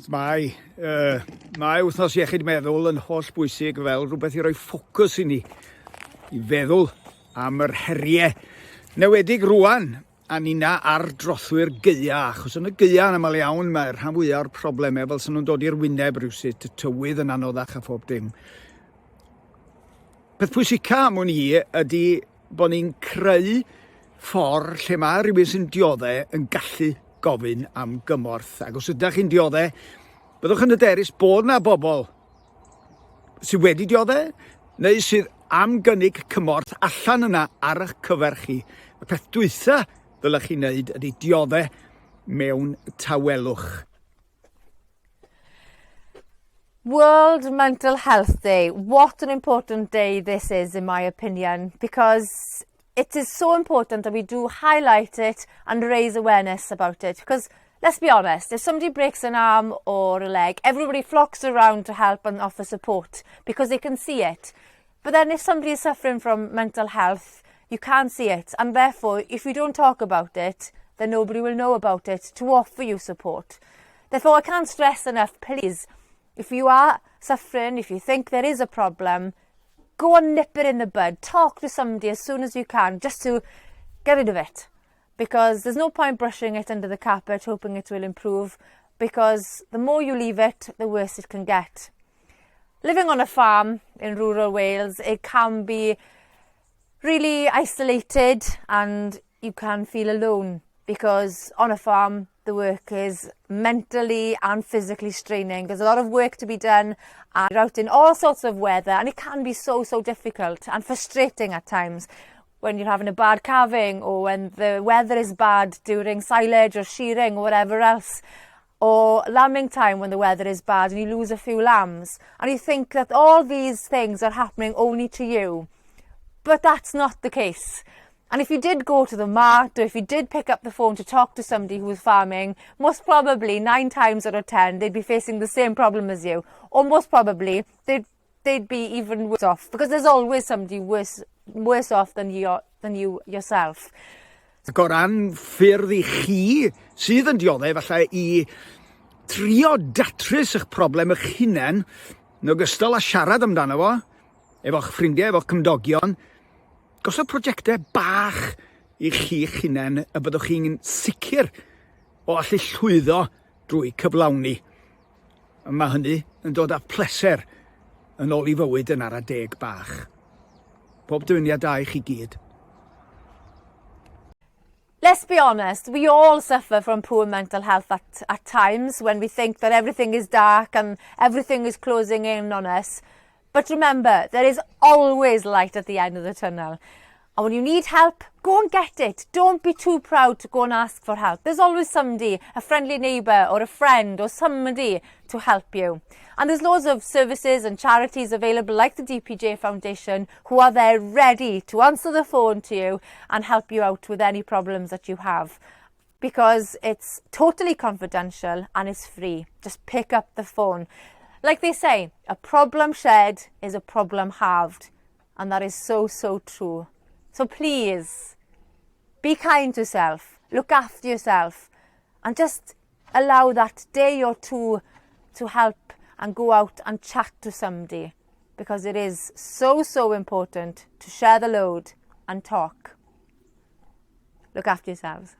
Mae wythnos iechyd meddwl yn holl bwysig fel rhywbeth i roi ffocws i ni, i feddwl am yr heriau newedig rwan a nina ar drothwyr Gaea, achos yn y Gaea yn aml iawn mae'r rhan fwyaf o'r problemau fel sy'n nhw'n dod i'r wyneb rhywsut, y tywydd yn anoddach a phob dim. Peth pwysica am hwn i ydy bod ni'n creu ffordd lle mae rhywun sy'n dioddau yn gallu gofyn am gymorth. Ac os ydych chi'n dioddau, byddwch yn hyderus bod na bobl sydd wedi dioddau neu sydd am gynnig cymorth allan yna ar eich cyfer chi. Y peth dwytha ddylech chi'n neud ydy dioddau mewn tawelwch. World Mental Health Day. What an important day this is, in my opinion, because it is so important that we do highlight it and raise awareness about it. Because let's be honest, if somebody breaks an arm or a leg, everybody flocks around to help and offer support because they can see it. But then if somebody is suffering from mental health, you can't see it. And therefore, if you don't talk about it, then nobody will know about it to offer you support. Therefore, I can't stress enough, please, if you are suffering, if you think there is a problem, go and nip it in the bud. Talk to somebody as soon as you can, just to get rid of it. Because there's no point brushing it under the carpet, hoping it will improve, because the more you leave it, the worse it can get. Living on a farm in rural Wales, it can be really isolated and you can feel alone, because on a farm, the work is mentally and physically straining. There's a lot of work to be done and you're out in all sorts of weather, and it can be so difficult and frustrating at times when you're having a bad calving, or when the weather is bad during silage or shearing or whatever else, or lambing time when the weather is bad and you lose a few lambs and you think that all these things are happening only to you. But that's not the case. And if you did go to the mart, or if you did pick up the phone to talk to somebody who was farming, most probably 9 times out of 10 they'd be facing the same problem as you, or most probably they'd be even worse off, because there's always somebody worse off than you yourself. Ac o ran ffyrdd i chi sydd yn dioddau falle i trio datrys eich problem eich hunain, yn ogystal â siarad amdano fo, efo'ch ffrindiau, efo'ch cymdogion, gosod prosiectau bach i chi eich hunain y byddwch chi'n sicr o allu llwyddo drwy cyflawni. Mae hynny yn dod â pleser yn ôl i fywyd yn ara deg bach. Pob dymuniad da i chi gyd. Let's be honest, we all suffer from poor mental health at times when we think that everything is dark and everything is closing in on us. But remember, there is always light at the end of the tunnel. And when you need help, go and get it. Don't be too proud to go and ask for help. There's always somebody, a friendly neighbour or a friend or somebody to help you. And there's loads of services and charities available, like the DPJ Foundation, who are there ready to answer the phone to you and help you out with any problems that you have. Because it's totally confidential and it's free. Just pick up the phone. Like they say, a problem shared is a problem halved. And that is so true. So please, be kind to yourself, look after yourself, and just allow that day or two to help and go out and chat to somebody, because it is so important to share the load and talk. Look after yourselves.